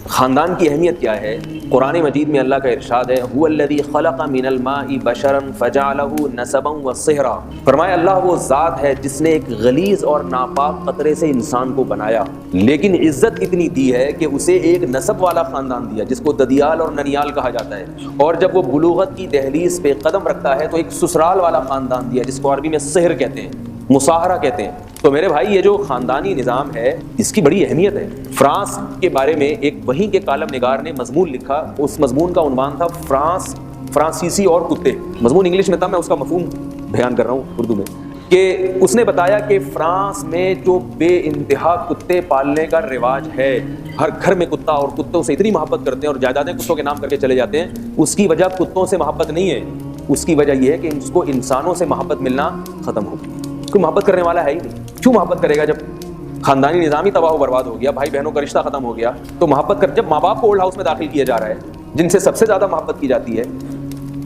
خاندان کی اہمیت کیا ہے؟ قرآن مجید میں اللہ کا ارشاد ہے هو الذی خلق من الماء بشرا فجعله نسبا وصہرا، فرمایا اللہ وہ ذات ہے جس نے ایک غلیظ اور ناپاک قطرے سے انسان کو بنایا، لیکن عزت اتنی دی ہے کہ اسے ایک نسب والا خاندان دیا جس کو ددیال اور ننیال کہا جاتا ہے، اور جب وہ بلوغت کی دہلیز پہ قدم رکھتا ہے تو ایک سسرال والا خاندان دیا جس کو عربی میں صہر کہتے ہیں، مصاہرہ کہتے ہیں۔ تو میرے بھائی یہ جو خاندانی نظام ہے اس کی بڑی اہمیت ہے۔ فرانس کے بارے میں ایک وہیں کے کالم نگار نے مضمون لکھا، اس مضمون کا عنوان تھا فرانسیسی اور کتے۔ مضمون انگلش میں تھا، میں اس کا مفہوم بیان کر رہا ہوں اردو میں، کہ اس نے بتایا کہ فرانس میں جو بے انتہا کتے پالنے کا رواج ہے، ہر گھر میں کتا، اور کتوں سے اتنی محبت کرتے ہیں اور جائیدادیں کتوں کے نام کر کے چلے جاتے ہیں، اس کی وجہ کتوں سے محبت نہیں ہے، اس کی وجہ یہ ہے کہ اس کو انسانوں سے محبت ملنا ختم ہو گئی۔ کوئی محبت کرنے والا ہے ہی نہیں، کیوں محبت کرے گا؟ جب خاندانی نظام ہی تباہ و برباد ہو گیا، بھائی بہنوں کا رشتہ ختم ہو گیا، تو محبت کر، جب ماں باپ کو اولڈ ہاؤس میں داخل کیا جا رہا ہے جن سے سب سے زیادہ محبت کی جاتی ہے،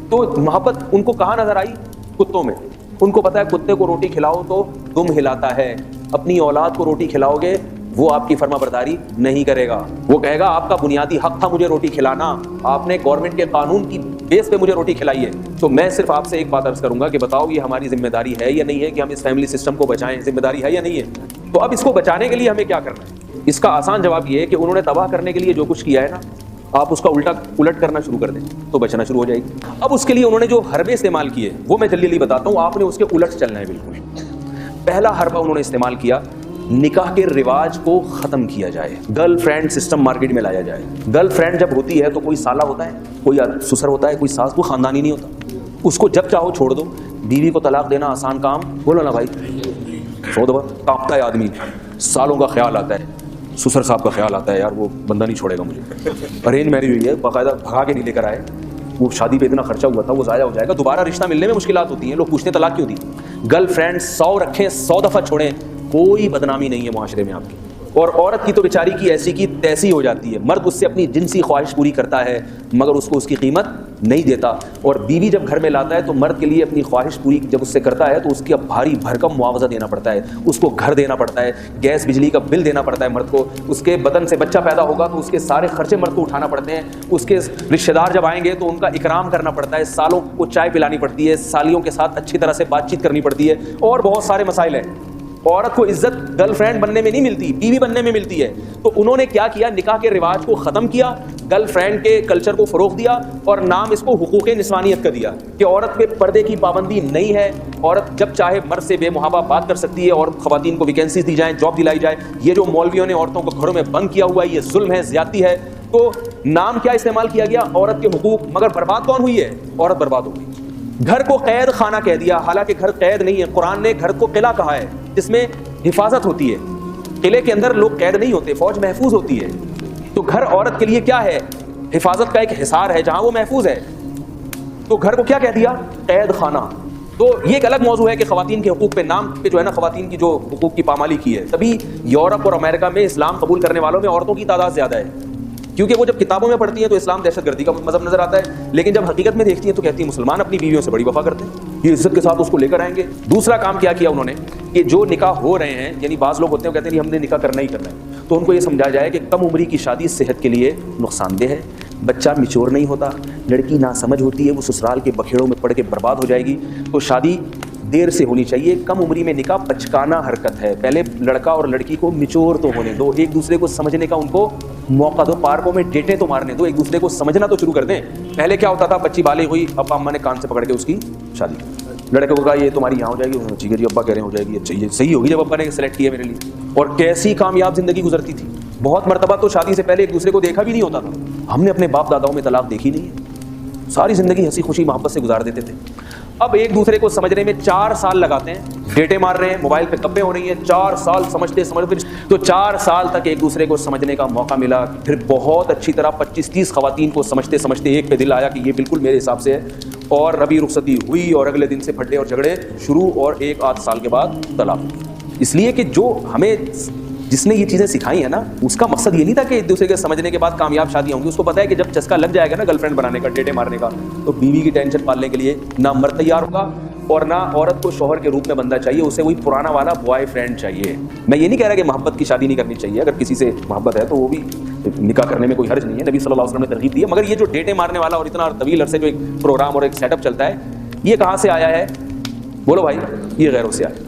تو محبت ان کو کہاں نظر آئی؟ کتوں میں۔ ان کو پتا ہے کتے کو روٹی کھلاؤ تو دم ہلاتا ہے، اپنی اولاد کو روٹی کھلاؤ گے وہ آپ کی فرما برداری نہیں کرے گا، وہ کہے گا آپ کا بنیادی حق تھا مجھے روٹی کھلانا، آپ نے گورنمنٹ کے قانون کی بیس پہ مجھے روٹی کھلائی ہے۔ تو میں صرف آپ سے ایک بات عرض کروں گا کہ بتاؤ یہ ہماری ذمہ داری ہے یا نہیں ہے کہ ہم اس فیملی سسٹم کو بچائیں؟ ذمہ داری ہے یا نہیں ہے؟ تو اب اس کو بچانے کے لیے ہمیں کیا کرنا ہے؟ اس کا آسان جواب یہ ہے کہ انہوں نے تباہ کرنے کے لیے جو کچھ کیا ہے نا، آپ اس کا الٹ کرنا شروع کر دیں تو بچنا شروع ہو جائے گی۔ اب اس کے لیے انہوں نے جو حربے استعمال کیے وہ میں جلدی جلدی بتاتا ہوں، آپ نے اس کے الٹ چلنا ہے بالکل۔ پہلا حربہ انہوں نے استعمال کیا، نکاح کے رواج کو ختم کیا جائے، گرل فرینڈ سسٹم مارکیٹ میں لایا جائے۔ گرل فرینڈ جب ہوتی ہے تو کوئی سالہ ہوتا ہے، کوئی سسر ہوتا ہے، کوئی ساس، کوئی خاندانی نہیں ہوتا، اس کو جب چاہو چھوڑ دو۔ بیوی کو طلاق دینا آسان کام، بولو نا بھائی، 100 دفعہ کانپتا ہے آدمی، سالوں کا خیال آتا ہے، سسر صاحب کا خیال آتا ہے، یار وہ بندہ نہیں چھوڑے گا مجھے۔ ارینج میرج ہوئی ہے، باقاعدہ بھگا کے نہیں لے کر آئے، وہ شادی پہ اتنا خرچہ ہوا تھا وہ ضائع ہو جائے گا، دوبارہ رشتہ ملنے میں مشکلات ہوتی ہیں، لوگ پوچھتے طلاق کیوں دی؟ گرل فرینڈ 100 رکھیں، 100 دفعہ چھوڑیں، کوئی بدنامی نہیں ہے معاشرے میں آپ کی۔ اور عورت کی تو بیچاری کی ایسی کی تیسی ہو جاتی ہے، مرد اس سے اپنی جنسی خواہش پوری کرتا ہے مگر اس کو اس کی قیمت نہیں دیتا، اور بیوی جب گھر میں لاتا ہے تو مرد کے لیے اپنی خواہش پوری جب اس سے کرتا ہے تو اس کی اب بھاری بھرکم معاوضہ دینا پڑتا ہے، اس کو گھر دینا پڑتا ہے، گیس بجلی کا بل دینا پڑتا ہے مرد کو، اس کے بدن سے بچہ پیدا ہوگا تو اس کے سارے خرچے مرد کو اٹھانا پڑتے ہیں، اس کے رشتہ دار جب آئیں گے تو ان کا اکرام کرنا پڑتا ہے، سالوں کو چائے پلانی پڑتی ہے، سالیوں کے ساتھ اچھی طرح سے بات چیت کرنی پڑتی ہے، اور بہت سارے مسائل ہیں۔ عورت کو عزت گرل فرینڈ بننے میں نہیں ملتی، بیوی بننے میں ملتی ہے۔ تو انہوں نے کیا کیا؟ نکاح کے رواج کو ختم کیا، گرل فرینڈ کے کلچر کو فروغ دیا، اور نام اس کو حقوق نسوانیت کا دیا کہ عورت پہ پردے کی پابندی نہیں ہے، عورت جب چاہے مرد سے بے محابہ بات کر سکتی ہے، اور خواتین کو ویکینسیز دی جائیں، جاب دلائی جائے۔ یہ جو مولویوں نے عورتوں کو گھروں میں بند کیا ہوا ہے یہ ظلم ہے، زیادتی ہے۔ تو نام کیا استعمال کیا گیا؟ عورت کے حقوق، مگر برباد کون ہوئی ہے؟ عورت برباد ہو گئی۔ گھر کو قید خانہ کہہ دیا، حالانکہ گھر قید نہیں ہے، قرآن نے گھر کو قلعہ کہا ہے جس میں حفاظت ہوتی ہے، قلعے کے اندر لوگ قید نہیں ہوتے، فوج محفوظ ہوتی ہے۔ تو گھر عورت کے لیے کیا ہے؟ حفاظت کا ایک حصار ہے جہاں وہ محفوظ ہے، تو گھر کو کیا کہہ دیا؟ قید خانہ۔ تو یہ ایک الگ موضوع ہے کہ خواتین کے حقوق پہ نام پہ جو ہے نا خواتین کی جو حقوق کی پامالی کی ہے، تبھی یورپ اور امریکہ میں اسلام قبول کرنے والوں میں عورتوں کی تعداد زیادہ ہے، کیونکہ وہ جب کتابوں میں پڑھتی ہیں تو اسلام دہشت گردی کا مذہب نظر آتا ہے، لیکن جب حقیقت میں دیکھتی ہیں تو کہتی ہیں مسلمان اپنی بیویوں سے بڑی وفا کرتے ہیں، یہ عزت کے ساتھ اس کو لے کر آئیں گے۔ دوسرا کام کیا کیا انہوں نے کہ جو نکاح ہو رہے ہیں، یعنی بعض لوگ ہوتے ہیں کہتے ہیں ہم نے نکاح کرنا ہی کرنا ہے، تو ان کو یہ سمجھایا جائے کہ کم عمری کی شادی صحت کے لیے نقصان دہ ہے، بچہ میچور نہیں ہوتا، لڑکی ناسمجھ ہوتی ہے، وہ سسرال کے بکھیڑوں میں پڑ کے برباد ہو جائے گی، تو شادی دیر سے ہونی چاہیے۔ کم عمری میں نکاح بچکانہ حرکت ہے، پہلے لڑکا اور لڑکی کو میچور تو ہونے دو، ایک دوسرے کو سمجھنے کا ان کو موقع دو، پارکوں میں ڈیٹیں تو مارنے دو، ایک دوسرے کو سمجھنا تو شروع کر دیں۔ پہلے کیا ہوتا تھا؟ بچی بالغ ہوئی، ابا اماں نے کان سے پکڑ کے اس کی شادی کی، لڑکے کو کہا یہ تمہاری یہاں ہو جائے گی، ٹھیک ہے جی ابا کہہ رہے ہیں ہو جائے گی، اچھا یہ صحیح ہوگی جب ابا نے سلیکٹ کیا میرے لیے۔ اور کیسی کامیاب زندگی گزرتی تھی، بہت مرتبہ تو شادی سے پہلے ایک دوسرے کو دیکھا بھی نہیں ہوتا تھا، ہم نے اپنے باپ داداؤں میں طلاق دیکھی نہیں ہے، ساری زندگی ہنسی خوشی محبت سے گزار دیتے تھے۔ اب ایک دوسرے کو سمجھنے میں 4 سال لگاتے ہیں، ڈیٹے مار رہے ہیں، موبائل پہ گپیں ہو رہی ہیں، 4 سال سمجھتے تو 4 سال تک ایک دوسرے کو سمجھنے کا موقع ملا، پھر بہت اچھی طرح 25-30 خواتین کو سمجھتے ایک پہ دل آیا کہ یہ بالکل میرے حساب سے ہے، اور ابھی رخصتی ہوئی اور اگلے دن سے پھڈے اور جھگڑے شروع، اور 1-8 سال کے بعد طلاق۔ اس لیے کہ جو ہمیں جس نے یہ چیزیں سکھائی ہیں نا، اس کا مقصد یہ نہیں تھا کہ ایک دوسرے کے سمجھنے کے بعد کامیاب شادیاں ہوں گی، اس کو پتا ہے کہ جب چسکا لگ جائے گا نا گرل فرینڈ بنانے کا، ڈیٹے مارنے کا، تو بیوی کی ٹینشن پالنے کے لیے نہ مرد تیار ہوگا اور نہ عورت کو شوہر کے روپ میں بندہ چاہیے, اسے وہی پرانا والا بوائے فرینڈ چاہیے. میں یہ نہیں کہہ رہا کہ محبت کی شادی نہیں کرنی چاہیے, اگر کسی سے محبت ہے تو وہ بھی نکاح کرنے میں کوئی حرج نہیں ہے, نبی صلی اللہ علیہ وسلم نے ترغیب دی ہے. مگر یہ جو ڈیٹے مارنے والا اور اتنا طویل عرصے جو ایک پروگرام اور ایک سیٹ اپ چلتا ہے, یہ کہاں سے آیا ہے؟ بولو بھائی, یہ غیروں سے آیا.